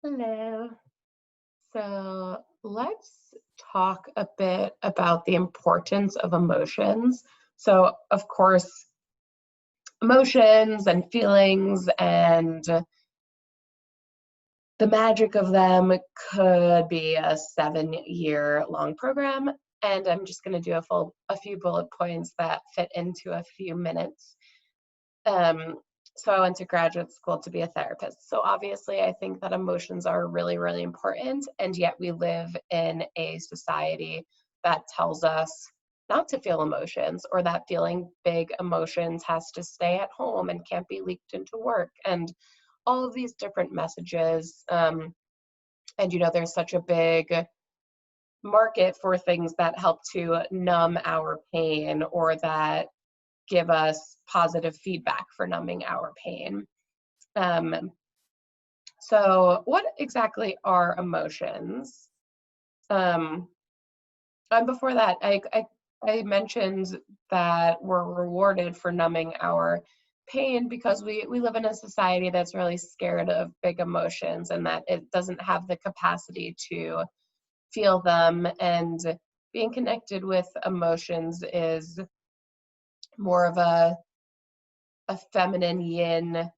Hello. So let's talk a bit about the importance of emotions. So, of course, emotions and feelings and the magic of them could be a 7-year long program. And I'm just going to do a few bullet points that fit into a few minutes. So I went to graduate school to be a therapist. So obviously, I think that emotions are really, really important. And yet we live in a society that tells us not to feel emotions, or that feeling big emotions has to stay at home and can't be leaked into work, and all of these different messages. And there's such a big market for things that help to numb our pain, or that give us positive feedback for numbing our pain. Um, so what exactly are emotions? And before that, I mentioned that we're rewarded for numbing our pain because we live in a society that's really scared of big emotions, and that it doesn't have the capacity to feel them. And being connected with emotions is more of a feminine yin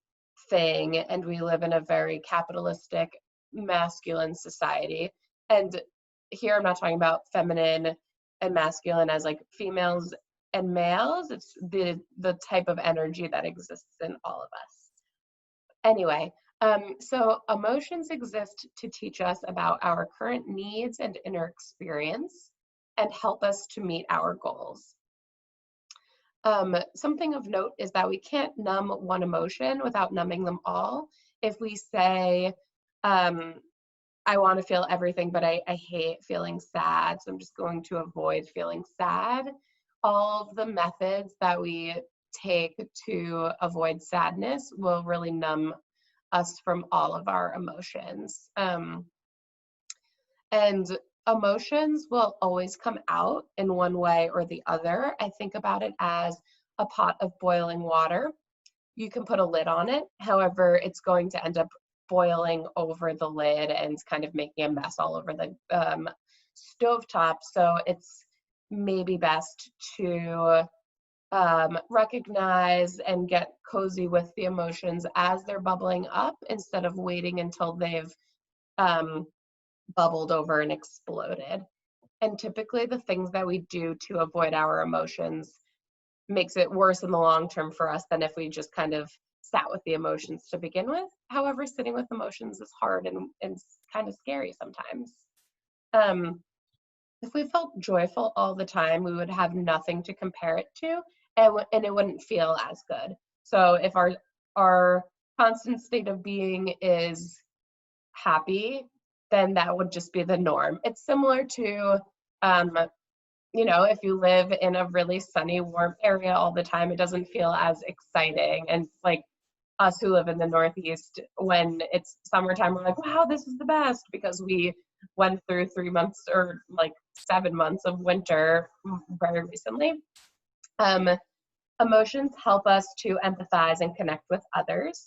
thing, and we live in a very capitalistic masculine society. And here I'm not talking about feminine and masculine as like females and males. It's the type of energy that exists in all of us. Anyway, so emotions exist to teach us about our current needs and inner experience, and help us to meet our goals. Something of note is that we can't numb one emotion without numbing them all. If we say, I want to feel everything, but I hate feeling sad, so I'm just going to avoid feeling sad, all of the methods that we take to avoid sadness will really numb us from all of our emotions. And emotions will always come out in one way or the other. I think about it as a pot of boiling water. You can put a lid on it. However, it's going to end up boiling over the lid and kind of making a mess all over the stovetop. So it's maybe best to recognize and get cozy with the emotions as they're bubbling up, instead of waiting until they've bubbled over and exploded. And typically the things that we do to avoid our emotions makes it worse in the long term for us than if we just kind of sat with the emotions to begin with. However, sitting with emotions is hard and kind of scary sometimes. If we felt joyful all the time, we would have nothing to compare it to, and it wouldn't feel as good. So if our constant state of being is happy, then that would just be the norm. It's similar to, if you live in a really sunny, warm area all the time, it doesn't feel as exciting. And like us who live in the Northeast, when it's summertime, we're like, wow, this is the best, because we went through 3 months or like 7 months of winter very recently. Emotions help us to empathize and connect with others.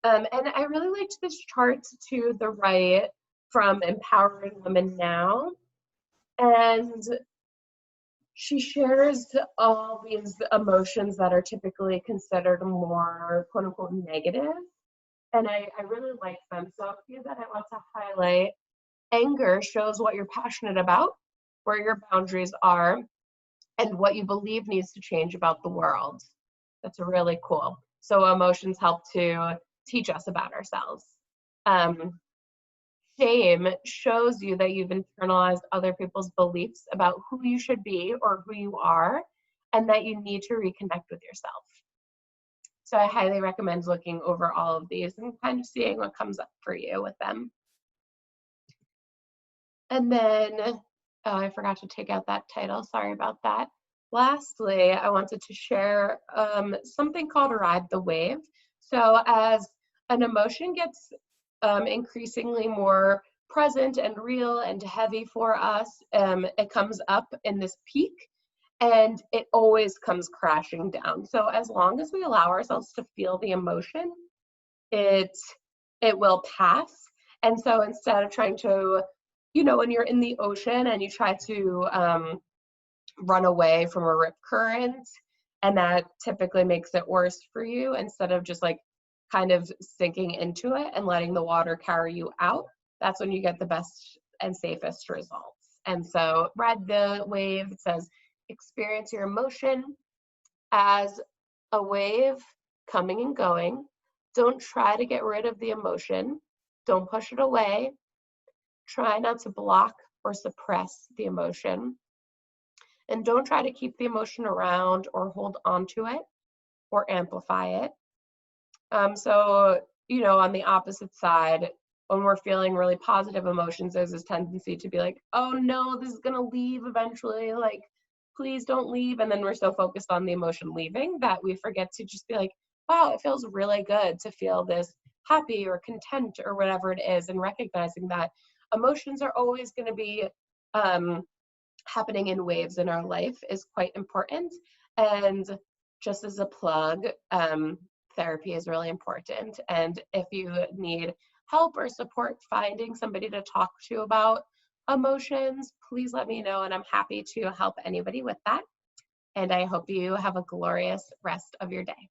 And I really liked this chart to the right from Empowering Women Now. And she shares all these emotions that are typically considered more quote unquote negative. And I really like them. So a few that I want to highlight: anger shows what you're passionate about, where your boundaries are, and what you believe needs to change about the world. That's really cool. So emotions help to teach us about ourselves. Shame shows you that you've internalized other people's beliefs about who you should be or who you are, and that you need to reconnect with yourself. So I highly recommend looking over all of these and kind of seeing what comes up for you with them. And then, oh, I forgot to take out that title. Sorry about that. Lastly, I wanted to share something called Ride the Wave. So as an emotion gets increasingly more present and real and heavy for us, it comes up in this peak, and it always comes crashing down. So as long as we allow ourselves to feel the emotion, it will pass. And so instead of trying to, when you're in the ocean and you try to run away from a rip current, and that typically makes it worse for you, instead of just like kind of sinking into it and letting the water carry you out, that's when you get the best and safest results. And so ride the wave. It says experience your emotion as a wave coming and going. Don't try to get rid of the emotion. Don't push it away. Try not to block or suppress the emotion. And don't try to keep the emotion around or hold on to it or amplify it. So, on the opposite side, when we're feeling really positive emotions, there's this tendency to be like, oh no, this is going to leave eventually. Like, please don't leave. And then we're so focused on the emotion leaving that we forget to just be like, wow, it feels really good to feel this happy or content or whatever it is. And recognizing that emotions are always going to be happening in waves in our life is quite important. And just as a plug, therapy is really important. And if you need help or support finding somebody to talk to about emotions, please let me know, and I'm happy to help anybody with that. And I hope you have a glorious rest of your day.